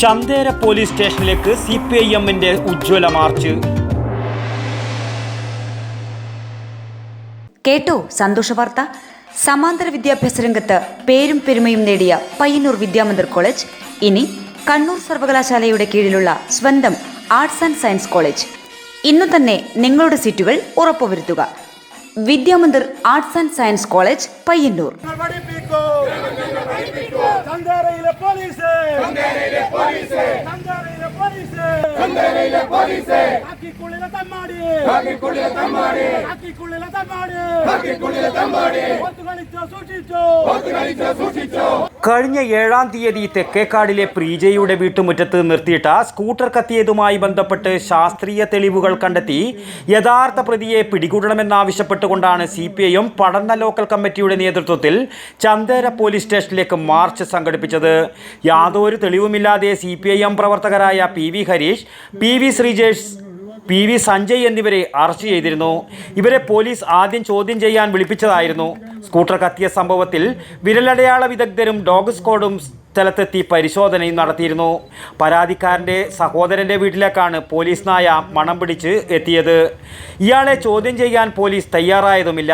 Chandera police സ്റ്റേഷനിലേക്ക് CPIM-ന്റെ ഉജ്ജ്വല March. കേട്ടോ സന്തോഷ വാർത്ത. സമാന്തര വിദ്യാഭ്യാസ രംഗത്ത് പേരും പെരുമയും നേടിയ പയ്യന്നൂർ വിദ്യാമന്ദിർ കോളേജ് ഇനി കണ്ണൂർ സർവകലാശാലയുടെ കീഴിലുള്ള സ്വന്തം ആർട്സ് ആൻഡ് സയൻസ് കോളേജ്. ഇന്നു തന്നെ നിങ്ങളുടെ സീറ്റുകൾ ഉറപ്പുവരുത്തുക. Vidyamandir arts and science college, Payyanur. കഴിഞ്ഞ 7-ാം തീയതി തെക്കേക്കാടിലെ പ്രീജയുടെ വീട്ടുമുറ്റത്ത് നിർത്തിയിട്ട സ്കൂട്ടർ കത്തിയതുമായി ബന്ധപ്പെട്ട് ശാസ്ത്രീയ തെളിവുകൾ കണ്ടെത്തി യഥാർത്ഥ പ്രതിയെ പിടികൂടണമെന്നാവശ്യപ്പെട്ടുകൊണ്ടാണ് CPIM പടന്ന ലോക്കൽ കമ്മിറ്റിയുടെ നേതൃത്വത്തിൽ ചന്തേര പോലീസ് സ്റ്റേഷനിലേക്ക് മാർച്ച് സംഘടിപ്പിച്ചത്. യാതൊരു തെളിവുമില്ലാതെ CPIM പ്രവർത്തകരായ PV Harish, PV Sreejesh, PV Sanjay എന്നിവരെ അറസ്റ്റ് ചെയ്തിരുന്നു. ഇവരെ പോലീസ് ആദ്യം ചോദ്യം ചെയ്യാൻ വിളിപ്പിച്ചതായിരുന്നു. സ്കൂട്ടർ കത്തിയ സംഭവത്തിൽ വിരലടയാള വിദഗ്ധരും ഡോഗ് സ്ക്വാഡും സ്ഥലത്തെത്തി പരിശോധനയും നടത്തിയിരുന്നു. പരാതിക്കാരൻ്റെ സഹോദരൻ്റെ വീട്ടിലേക്കാണ് പോലീസ് നായ മണം പിടിച്ച് എത്തിയത്. ഇയാളെ ചോദ്യം ചെയ്യാൻ പോലീസ് തയ്യാറായതുമില്ല.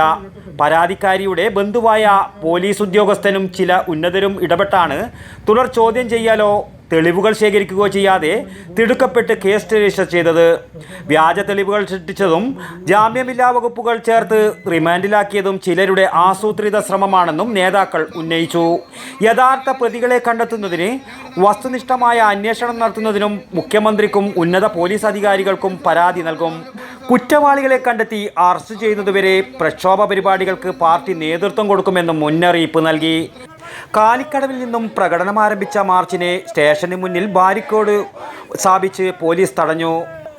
പരാതിക്കാരിയുടെ ബന്ധുവായ പോലീസ് ഉദ്യോഗസ്ഥനും ചില ഉന്നതരും ഇടപെട്ടാണ് തുടർ ചോദ്യം ചെയ്യാലോ തെളിവുകൾ ശേഖരിക്കുകയോ ചെയ്യാതെ തിടുക്കപ്പെട്ട് കേസ് രജിസ്റ്റർ ചെയ്തത്. വ്യാജ തെളിവുകൾ സൃഷ്ടിച്ചതും ജാമ്യമില്ലാ വകുപ്പുകൾ ചേർത്ത് റിമാൻഡിലാക്കിയതും ചിലരുടെ ആസൂത്രിത ശ്രമമാണെന്നും നേതാക്കൾ ഉന്നയിച്ചു. യഥാർത്ഥ പ്രതികളെ കണ്ടെത്തുന്നതിന് വസ്തുനിഷ്ഠമായ അന്വേഷണം നടത്തുന്നതിനും മുഖ്യമന്ത്രിക്കും ഉന്നത പോലീസ് അധികാരികൾക്കും പരാതി നൽകും. കുറ്റവാളികളെ കണ്ടെത്തി അറസ്റ്റ് ചെയ്യുന്നതുവരെ പ്രക്ഷോഭ പരിപാടികൾക്ക് പാർട്ടി നേതൃത്വം കൊടുക്കുമെന്നും മുന്നറിയിപ്പ് നൽകി. കാലിക്കടവിൽ നിന്നും പ്രകടനം ആരംഭിച്ച മാർച്ചിനെ സ്റ്റേഷന് മുന്നിൽ ബാരിക്കേഡ് സ്ഥാപിച്ച് പോലീസ് തടഞ്ഞു.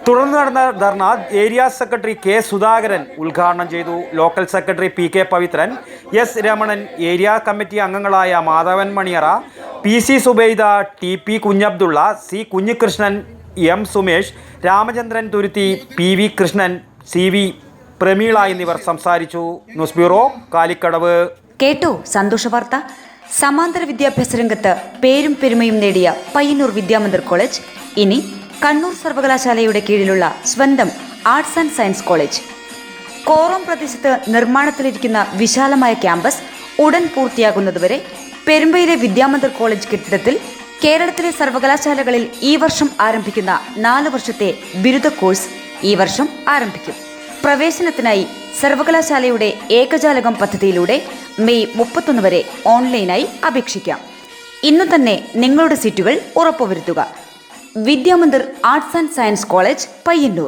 തുടർന്ന് നടന്ന ധർണ ഏരിയ സെക്രട്ടറി K. സുധാകരൻ ഉദ്ഘാടനം ചെയ്തു. Local secretary PK Pavithran, S. Ramanan, area committee അംഗങ്ങളായ മാധവൻ മണിയറ, PC Subaida, TP Kunhabdulla, C. Kunhikrishnan, M. Sumesh, Ramachandran തുരുത്തി, PV കൃഷ്ണൻ, CV പ്രമീള എന്നിവർ സംസാരിച്ചു. News bureau, Kalikkadavu. കേട്ടോ സന്തോഷ വാർത്ത. സമാന്തര വിദ്യാഭ്യാസ രംഗത്ത് പേരും പെരുമയും നേടിയ പയ്യന്നൂർ വിദ്യാമന്ദിർ കോളേജ് ഇനി കണ്ണൂർ സർവകലാശാലയുടെ കീഴിലുള്ള സ്വന്തം arts and science college. Korom പ്രദേശത്ത് നിർമ്മാണത്തിലിരിക്കുന്ന വിശാലമായ ക്യാമ്പസ് ഉടൻ പൂർത്തിയാകുന്നതുവരെ പെരുമ്പയിലെ വിദ്യാമന്ദിർ കോളേജ് കെട്ടിടത്തിൽ കേരളത്തിലെ സർവകലാശാലകളിൽ ഈ വർഷം ആരംഭിക്കുന്ന 4 വർഷത്തെ ബിരുദ കോഴ്സ് ഈ വർഷം ആരംഭിക്കും. പ്രവേശനത്തിനായി സർവകലാശാലയുടെ ഏകജാലകം പദ്ധതിയിലൂടെ മെയ് 31 വരെ ഓൺലൈനായി അപേക്ഷിക്കാം. ഇന്നു തന്നെ നിങ്ങളുടെ സീറ്റുകൾ ഉറപ്പുവരുത്തുക. Vidyamandir arts and science college, Payyanur.